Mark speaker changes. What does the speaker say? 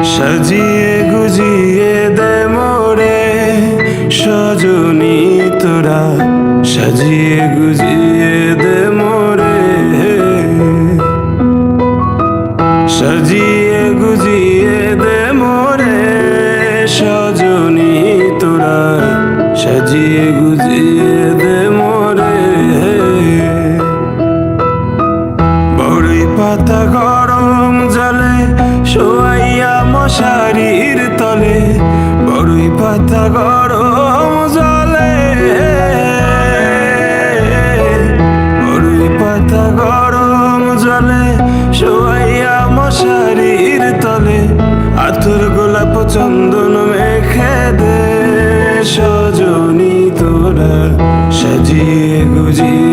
Speaker 1: সাজিয়ে গুজিয়ে দে মোরে সজনী তোরা, সাজিয়ে গুজিয়ে দে মোরে, সাজিয়ে গুজিয়ে দে মোরে সজনী তোরা, সাজিয়ে গুজিয়ে দে মোরে। বড়ই পাতা গরম জলে শোয়াইয়া মশারির তলে, বড়ই পাতা গরম জলে, বড়ই পাতা গরম জলে শোয়াইয়া মশারির তলে, আতর গোলাপ চন্দন মেখে দে সজনী তোরা, সাজিয়ে গুজিয়ে